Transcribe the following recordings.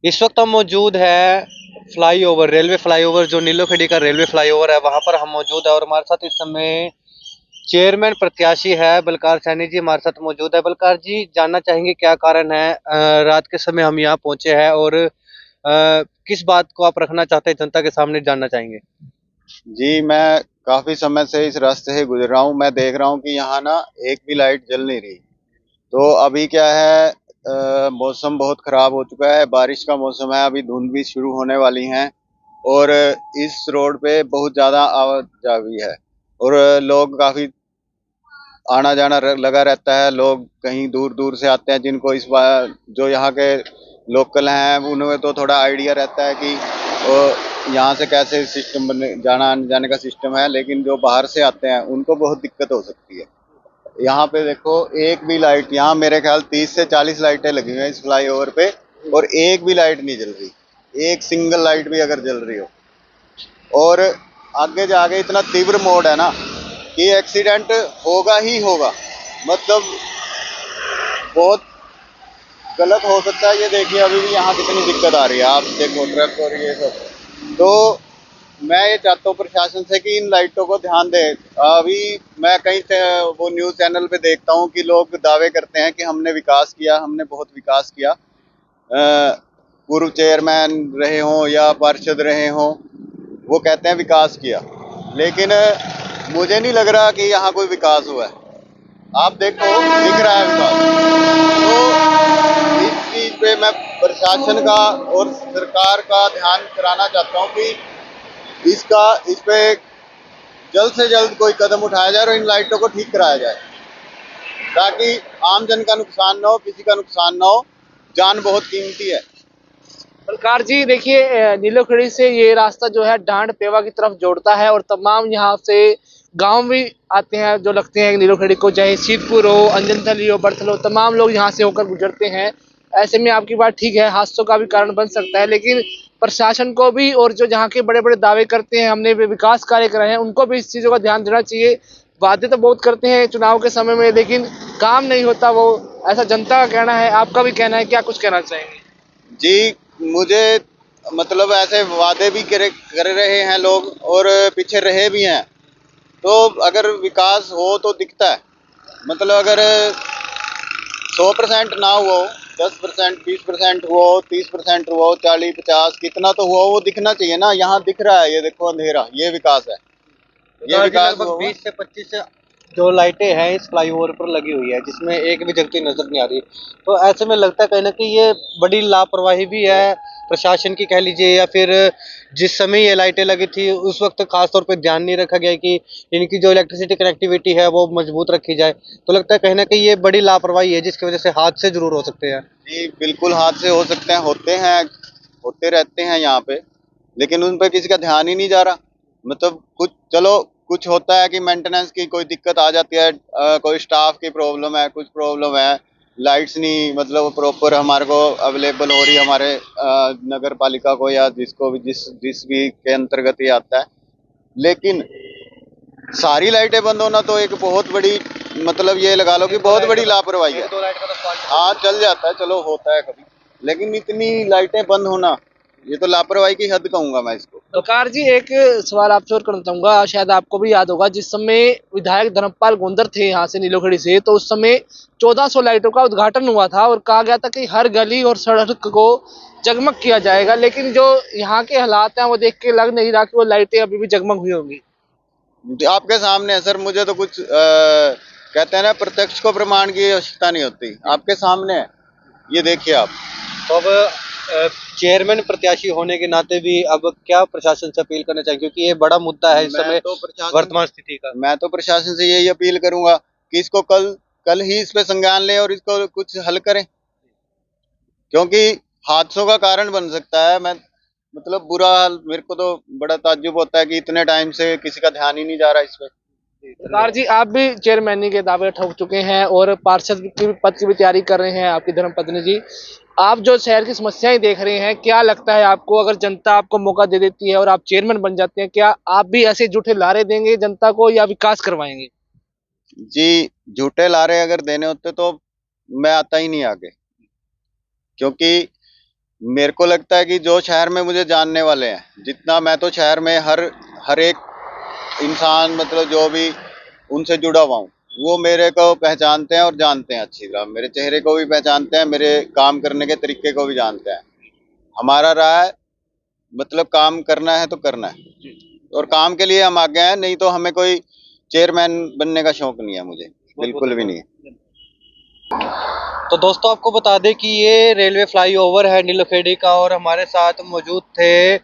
इस वक्त हम मौजूद है फ्लाईओवर, रेलवे फ्लाईओवर, जो नीलोखेड़ी का रेलवे फ्लाईओवर है, वहां पर हम मौजूद है। और हमारे साथ इस समय चेयरमैन प्रत्याशी है बलकार सैनी जी हमारे साथ मौजूद है। बलकार जी, जानना चाहेंगे क्या कारण है रात के समय हम यहाँ पहुंचे हैं, और किस बात को आप रखना चाहते हैं जनता के सामने, जानना चाहेंगे। जी, मैं काफी समय से इस रास्ते से गुजर रहा हूँ। मैं देख रहा हूँ कि यहाँ ना एक भी लाइट जल नहीं रही। तो अभी क्या है, मौसम बहुत खराब हो चुका है, बारिश का मौसम है, अभी धुंध भी शुरू होने वाली हैं। और इस रोड पे बहुत ज़्यादा आवाजाही है और लोग काफ़ी आना जाना लगा रहता है। लोग कहीं दूर दूर से आते हैं, जिनको इस बार जो यहाँ के लोकल हैं उन्हें तो थोड़ा आइडिया रहता है कि यहाँ से कैसे सिस्टम बने, जाना आने जाने का सिस्टम है। लेकिन जो बाहर से आते हैं उनको बहुत दिक्कत हो सकती है। यहाँ पे देखो, एक भी लाइट, यहाँ मेरे ख्याल 30 से 40 लाइटें लगी हुई हैं इस फ्लाईओवर पे, और एक भी लाइट नहीं जल रही। एक सिंगल लाइट भी अगर जल रही हो, और आगे जाके इतना तीव्र मोड़ है ना कि एक्सीडेंट होगा ही होगा। मतलब बहुत गलत हो सकता है। ये देखिए, अभी भी यहाँ कितनी दिक्कत आ रही है, आप देखो ट्रक और ये सब। तो मैं ये चाहता हूँ प्रशासन से कि इन लाइटों को ध्यान दे। अभी मैं कहीं से वो न्यूज़ चैनल पे देखता हूँ कि लोग दावे करते हैं कि हमने विकास किया, हमने बहुत विकास किया। पूर्व चेयरमैन रहे हों या पार्षद रहे हों, वो कहते हैं विकास किया, लेकिन मुझे नहीं लग रहा कि यहाँ कोई विकास हुआ है। आप देखो, दिख रहा है विकास। तो इस चीज़ पे मैं प्रशासन का और सरकार का ध्यान कराना चाहता हूँ कि इस पे जल्द से जल्द कोई कदम उठाया जाए और इन लाइटों को ठीक कराया जाए, ताकि आम जन का नुकसान ना हो, किसी का नुकसान ना हो। जान बहुत कीमती है। बलकार जी, देखिए नीलोखेड़ी से ये रास्ता जो है डांड पेवा की तरफ जोड़ता है और तमाम यहाँ से गांव भी आते हैं जो लगते हैं नीलोखेड़ी को, चाहे सीतपुर हो, अंजनथली हो, बर्थल हो, तमाम लोग यहाँ से होकर गुजरते हैं। ऐसे में आपकी बात ठीक है, हादसों का भी कारण बन सकता है, लेकिन प्रशासन को भी और जो जहाँ के बड़े बड़े दावे करते हैं हमने विकास कार्य कराए हैं, उनको भी इस चीज़ों का ध्यान देना चाहिए। वादे तो बहुत करते हैं चुनाव के समय में, लेकिन काम नहीं होता वो, ऐसा जनता का कहना है। आपका भी कहना है, क्या कुछ कहना चाहेंगे? जी, मुझे मतलब ऐसे वादे भी कर रहे हैं लोग और पीछे रहे भी हैं। तो अगर विकास हो तो दिखता है। मतलब अगर 100% ना हुआ हो, 10%, 20% हुआ हो, 30% हुआ हो, 40-50 कितना तो हुआ हो, वो दिखना चाहिए ना। यहाँ दिख रहा है, ये देखो अंधेरा, ये विकास है। ये तो विकास लगभग हुआ हुआ। 20 से 25 जो लाइटें हैं इस फ्लाईओवर पर लगी हुई है, जिसमें एक भी जगती नजर नहीं आ रही। तो ऐसे में लगता है कहीं ना कहीं ये बड़ी लापरवाही भी है प्रशासन की, कह लीजिए, या फिर जिस समय ये लाइटें लगी थी उस वक्त खास तौर पे ध्यान नहीं रखा गया कि इनकी जो इलेक्ट्रिसिटी कनेक्टिविटी है वो मजबूत रखी जाए। तो लगता है कहीं ना कहीं ये बड़ी लापरवाही है, जिसकी वजह से हादसे जरूर हो सकते हैं। जी बिल्कुल, हादसे हो सकते हैं, होते हैं, होते रहते हैं यहाँ पे, लेकिन उन पे किसी का ध्यान ही नहीं जा रहा। मतलब कुछ, चलो कुछ होता है कि मेंटेनेंस की कोई दिक्कत आ जाती है, कोई स्टाफ की प्रॉब्लम है, कुछ प्रॉब्लम है, लाइट्स नहीं मतलब प्रॉपर हमारे को अवेलेबल हो रही हमारे नगर पालिका को, या जिसको भी जिस जिस भी के अंतर्गत ये आता है। लेकिन सारी लाइटें बंद होना तो एक बहुत बड़ी, मतलब ये लगा लो कि बहुत बड़ी लापरवाही है। एक दो लाइट का तो फॉल्ट हाँ, चल जाता है, चलो होता है कभी, लेकिन इतनी लाइटें बंद होना, ये तो लापरवाही की हद कहूंगा मैं इसको। बलकार जी, एक सवाल आपसे और करना चाहूंगा, शायद आपको भी याद होगा, जिस समय विधायक धर्मपाल गोंदर थे यहाँ से नीलोखड़ी से, तो उस समय 1400 लाइटों का उद्घाटन हुआ था और कहा गया था कि हर गली और सड़क को जगमग किया जाएगा। लेकिन जो यहाँ के हालात हैं वो देख के लग नहीं रहा कि वो लाइटें अभी भी जगमग हुई होंगी। आपके सामने है सर, मुझे तो कुछ कहते हैं ना, प्रत्यक्ष को प्रमाण की आवश्यकता नहीं होती, आपके सामने है, ये देखिए आप। तो अब चेयरमैन प्रत्याशी होने के नाते भी अब क्या प्रशासन से अपील करना चाहिए, क्योंकि ये बड़ा मुद्दा है इस समय वर्तमान स्थिति का। मैं तो प्रशासन से यही अपील करूंगा कि इसको कल कल ही इस पे संज्ञान लें और इसको कुछ हल करें, क्योंकि हादसों का कारण बन सकता है। मैं मतलब बुरा हाल, मेरे को तो बड़ा ताज्जुब होता है कि इतने टाइम से किसी का ध्यान ही नहीं जा रहा इस पे। सरकार जी, आप भी चेयरमैनी के दावे ठोक चुके हैं और पार्षद की पद की भी तैयारी कर रहे हैं, आपकी धर्मपत्नी जी। आप जो शहर की समस्याएं देख रहे हैं, क्या लगता है आपको, अगर जनता आपको मौका दे देती है और आप चेयरमैन बन जाते हैं, क्या आप भी ऐसे झूठे लारे देंगे जनता को या विकास करवाएंगे? जी, झूठे लारे अगर देने होते तो मैं आता ही नहीं आगे, क्योंकि मेरे को लगता है कि जो शहर में मुझे जानने वाले हैं, जितना मैं तो शहर में हर एक इंसान मतलब जो भी उनसे जुड़ा हुआ हूँ, वो मेरे को पहचानते हैं और जानते हैं अच्छी तरह। मेरे चेहरे को भी पहचानते हैं, मेरे काम करने के तरीके को भी जानते हैं। हमारा रहा है मतलब काम करना है तो करना है, और काम के लिए हम आगे हैं, नहीं तो हमें कोई चेयरमैन बनने का शौक नहीं है मुझे, बिल्कुल भी नहीं है। तो दोस्तों आपको बता दें कि ये रेलवे फ्लाईओवर है नीलोखेड़ी का, और हमारे साथ मौजूद थे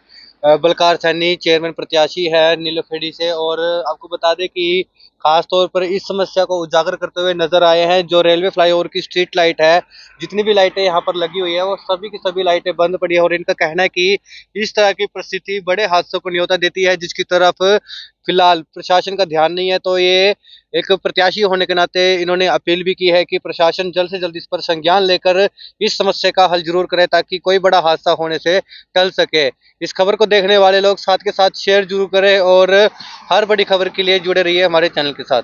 बलकार सैनी, चेयरमैन प्रत्याशी है नीलोखेड़ी से। और आपको बता दें कि खास तौर पर इस समस्या को उजागर करते हुए नजर आए हैं। जो रेलवे फ्लाईओवर की स्ट्रीट लाइट है, जितनी भी लाइटें यहाँ पर लगी हुई है, वो सभी की सभी लाइटें बंद पड़ी है। और इनका कहना है कि इस तरह की परिस्थिति बड़े हादसों को न्योता देती है, जिसकी तरफ फिलहाल प्रशासन का ध्यान नहीं है। तो ये एक प्रत्याशी होने के नाते इन्होंने अपील भी की है कि प्रशासन जल्द से जल्द इस पर संज्ञान लेकर इस समस्या का हल जरूर करे, ताकि कोई बड़ा हादसा होने से टल सके। इस खबर को देखने वाले लोग साथ के साथ शेयर जरूर करें, और हर बड़ी खबर के लिए जुड़े रहिए हमारे चैनल के साथ।